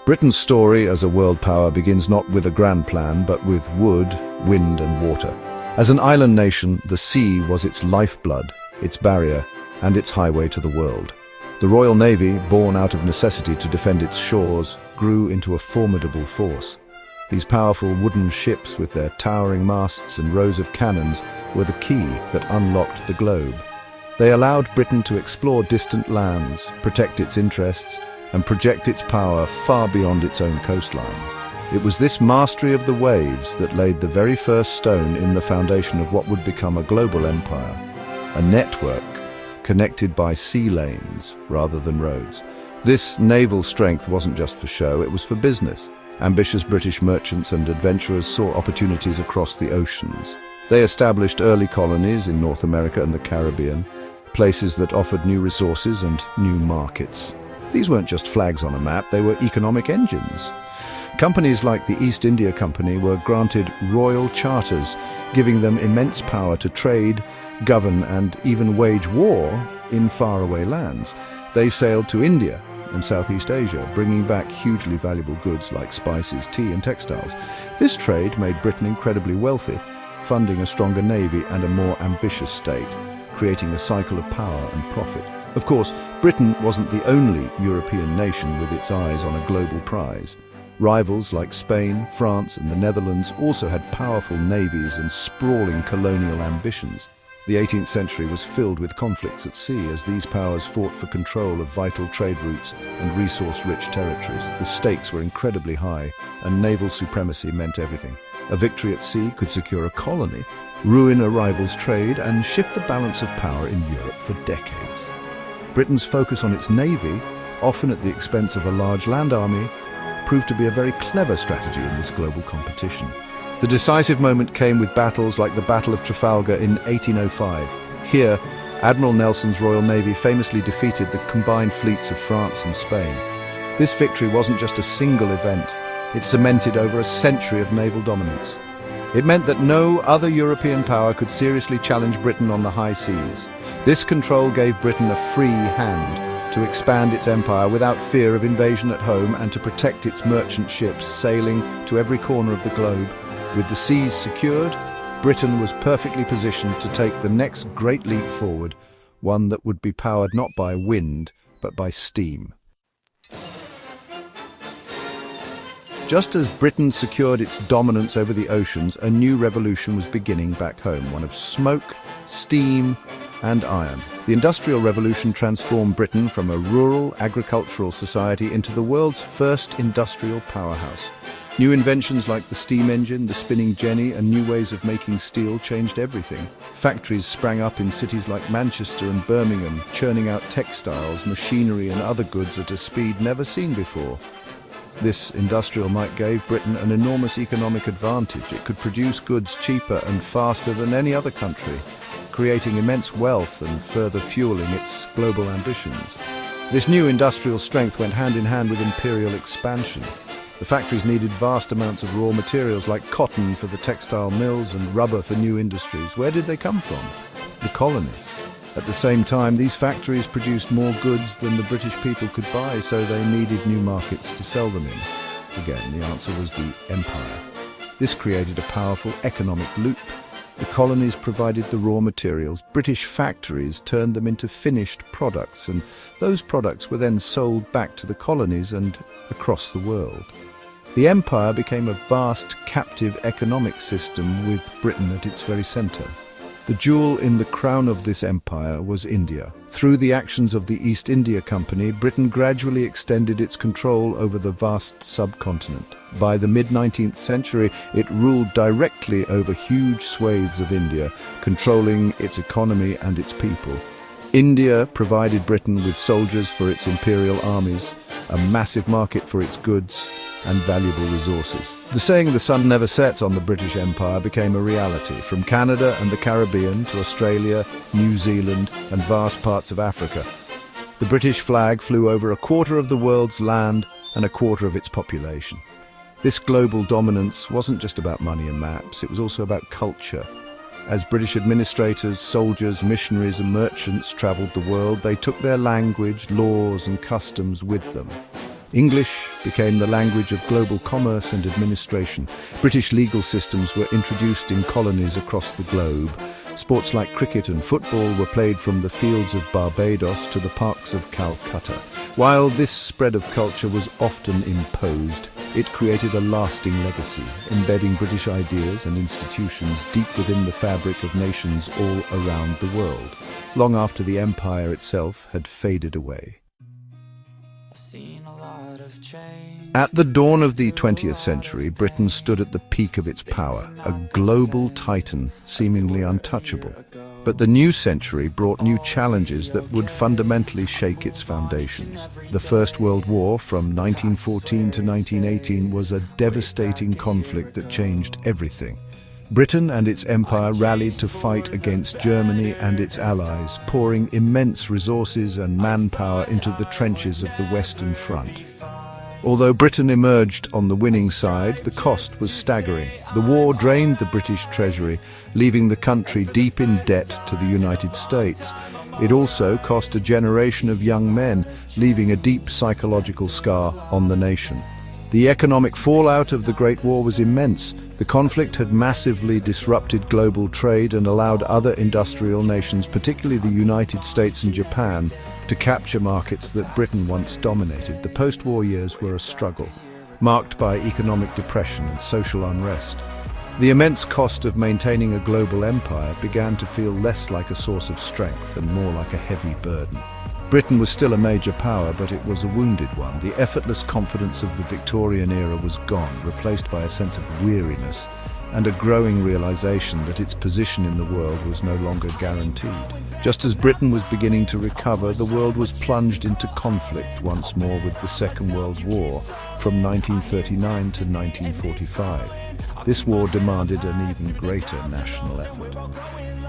Britain's story as a world power begins not with a grand plan, but with wood, wind and water. As an island nation, the sea was its lifeblood, its barrier, and its highway to the world. The Royal Navy, born out of necessity to defend its shores, grew into a formidable force. These powerful wooden ships with their towering masts and rows of cannons were the key that unlocked the globe. They allowed Britain to explore distant lands, protect its interests, and project its power far beyond its own coastline. It was this mastery of the waves that laid the very first stone in the foundation of what would become a global empire, a network connected by sea lanes rather than roads. This naval strength wasn't just for show, it was for business. Ambitious British merchants and adventurers saw opportunities across the oceans. They established early colonies in North America and the Caribbean, places that offered new resources and new markets. These weren't just flags on a map, they were economic engines. Companies like the East India Company were granted royal charters, giving them immense power to trade, govern and even wage war in faraway lands. They sailed to India and Southeast Asia, bringing back hugely valuable goods like spices, tea and textiles. This trade made Britain incredibly wealthy, funding a stronger navy and a more ambitious state, creating a cycle of power and profit. Of course, Britain wasn't the only European nation with its eyes on a global prize. Rivals like Spain, France and the Netherlands also had powerful navies and sprawling colonial ambitions. The 18th century was filled with conflicts at sea as these powers fought for control of vital trade routes and resource-rich territories. The stakes were incredibly high, and naval supremacy meant everything. A victory at sea could secure a colony, ruin a rival's trade and shift the balance of power in Europe for decades. Britain's focus on its navy, often at the expense of a large land army, proved to be a very clever strategy in this global competition. The decisive moment came with battles like the Battle of Trafalgar in 1805. Here, Admiral Nelson's Royal Navy famously defeated the combined fleets of France and Spain. This victory wasn't just a single event, it cemented over a century of naval dominance. It meant that no other European power could seriously challenge Britain on the high seas. This control gave Britain a free hand to expand its empire without fear of invasion at home and to protect its merchant ships sailing to every corner of the globe. With the seas secured, Britain was perfectly positioned to take the next great leap forward, one that would be powered not by wind, but by steam. Just as Britain secured its dominance over the oceans, a new revolution was beginning back home, one of smoke, steam, and iron. The Industrial Revolution transformed Britain from a rural, agricultural society into the world's first industrial powerhouse. New inventions like the steam engine, the spinning jenny, and new ways of making steel changed everything. Factories sprang up in cities like Manchester and Birmingham, churning out textiles, machinery, and other goods at a speed never seen before. This industrial might gave Britain an enormous economic advantage. It could produce goods cheaper and faster than any other country, creating immense wealth and further fueling its global ambitions. This new industrial strength went hand in hand with imperial expansion. The factories needed vast amounts of raw materials like cotton for the textile mills and rubber for new industries. Where did they come from? The colonies. At the same time, these factories produced more goods than the British people could buy, so they needed new markets to sell them in. Again, the answer was the empire. This created a powerful economic loop. The colonies provided the raw materials. British factories turned them into finished products, and those products were then sold back to the colonies and across the world. The empire became a vast captive economic system with Britain at its very centre. The jewel in the crown of this empire was India. Through the actions of the East India Company, Britain gradually extended its control over the vast subcontinent. By the mid-19th century, it ruled directly over huge swathes of India, controlling its economy and its people. India provided Britain with soldiers for its imperial armies, a massive market for its goods, and valuable resources. The saying "the sun never sets" on the British Empire became a reality. From Canada and the Caribbean to Australia, New Zealand and vast parts of Africa, the British flag flew over a quarter of the world's land and a quarter of its population. This global dominance wasn't just about money and maps, it was also about culture. As British administrators, soldiers, missionaries and merchants travelled the world, they took their language, laws and customs with them. English became the language of global commerce and administration. British legal systems were introduced in colonies across the globe. Sports like cricket and football were played from the fields of Barbados to the parks of Calcutta. While this spread of culture was often imposed, it created a lasting legacy, embedding British ideas and institutions deep within the fabric of nations all around the world, long after the empire itself had faded away. At the dawn of the 20th century, Britain stood at the peak of its power, a global titan seemingly untouchable. But the new century brought new challenges that would fundamentally shake its foundations. The First World War from 1914 to 1918 was a devastating conflict that changed everything. Britain and its empire rallied to fight against Germany and its allies, pouring immense resources and manpower into the trenches of the Western Front. Although Britain emerged on the winning side, the cost was staggering. The war drained the British treasury, leaving the country deep in debt to the United States. It also cost a generation of young men, leaving a deep psychological scar on the nation. The economic fallout of the Great War was immense. The conflict had massively disrupted global trade and allowed other industrial nations, particularly the United States and Japan, to capture markets that Britain once dominated. The post-war years were a struggle, marked by economic depression and social unrest. The immense cost of maintaining a global empire began to feel less like a source of strength and more like a heavy burden. Britain was still a major power, but it was a wounded one. The effortless confidence of the Victorian era was gone, replaced by a sense of weariness and a growing realization that its position in the world was no longer guaranteed. Just as Britain was beginning to recover, the world was plunged into conflict once more with the Second World War from 1939 to 1945. This war demanded an even greater national effort.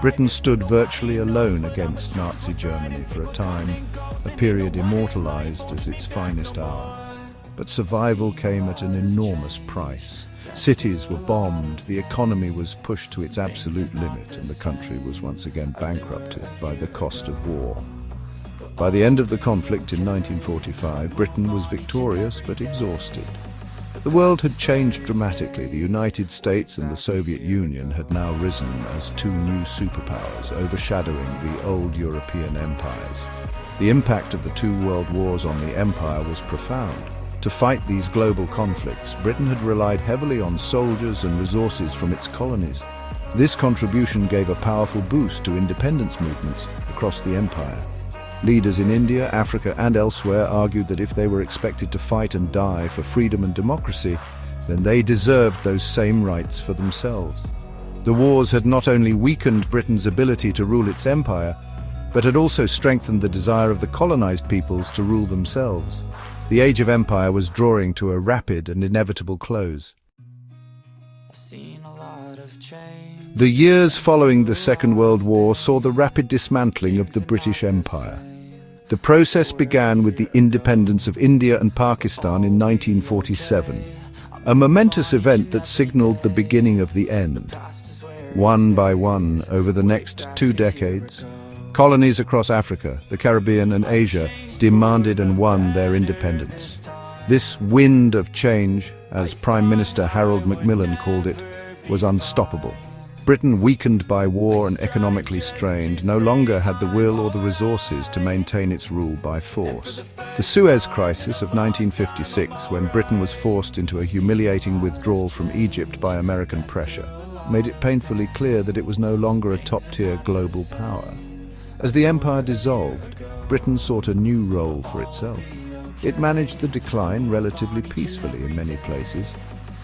Britain stood virtually alone against Nazi Germany for a time, a period immortalized as its finest hour. But survival came at an enormous price. Cities were bombed, the economy was pushed to its absolute limit, and the country was once again bankrupted by the cost of war. By the end of the conflict in 1945, Britain was victorious but exhausted. The world had changed dramatically. The United States and the Soviet Union had now risen as two new superpowers, overshadowing the old European empires. The impact of the two world wars on the empire was profound. To fight these global conflicts, Britain had relied heavily on soldiers and resources from its colonies. This contribution gave a powerful boost to independence movements across the empire. Leaders in India, Africa, and elsewhere argued that if they were expected to fight and die for freedom and democracy, then they deserved those same rights for themselves. The wars had not only weakened Britain's ability to rule its empire, but had also strengthened the desire of the colonized peoples to rule themselves. The Age of Empire was drawing to a rapid and inevitable close. The years following the Second World War saw the rapid dismantling of the British Empire. The process began with the independence of India and Pakistan in 1947, a momentous event that signaled the beginning of the end. One by one, over the next 2 decades, colonies across Africa, the Caribbean, and Asia demanded and won their independence. This wind of change, as Prime Minister Harold Macmillan called it, was unstoppable. Britain, weakened by war and economically strained, no longer had the will or the resources to maintain its rule by force. The Suez Crisis of 1956, when Britain was forced into a humiliating withdrawal from Egypt by American pressure, made it painfully clear that it was no longer a top-tier global power. As the empire dissolved, Britain sought a new role for itself. It managed the decline relatively peacefully in many places,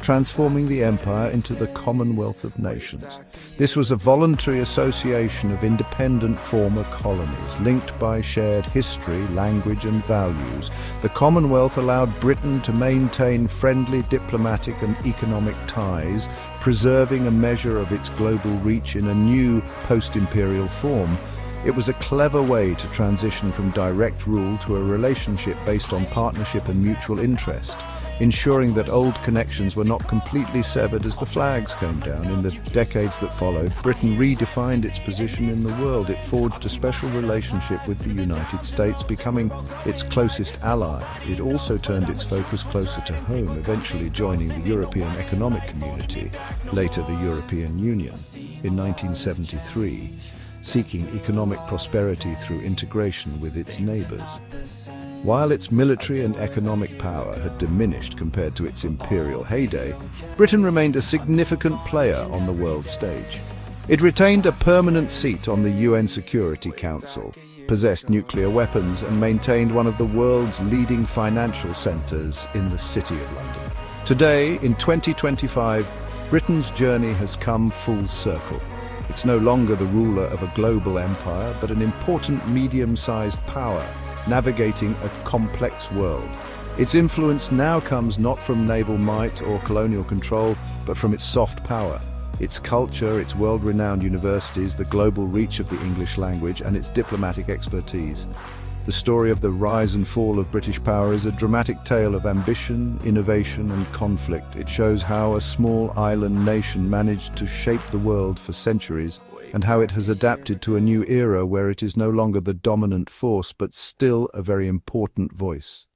transforming the empire into the Commonwealth of Nations. This was a voluntary association of independent former colonies, linked by shared history, language, and values. The Commonwealth allowed Britain to maintain friendly diplomatic and economic ties, preserving a measure of its global reach in a new post-imperial form. It was a clever way to transition from direct rule to a relationship based on partnership and mutual interest. ensuring that old connections were not completely severed as the flags came down. In the decades that followed, Britain redefined its position in the world. It forged a special relationship with the United States, becoming its closest ally. It also turned its focus closer to home, eventually joining the European Economic Community, later the European Union, in 1973, seeking economic prosperity through integration with its neighbours. While its military and economic power had diminished compared to its imperial heyday, Britain remained a significant player on the world stage. It retained a permanent seat on the UN Security Council, possessed nuclear weapons, and maintained one of the world's leading financial centres in the City of London. Today, in 2025, Britain's journey has come full circle. It's no longer the ruler of a global empire, but an important medium-sized power, navigating a complex world. Its influence now comes not from naval might or colonial control, but from its soft power, its culture, its world-renowned universities, the global reach of the English language, and its diplomatic expertise. The story of the rise and fall of British power is a dramatic tale of ambition, innovation, and conflict. It shows how a small island nation managed to shape the world for centuries, and how it has adapted to a new era where it is no longer the dominant force, but still a very important voice.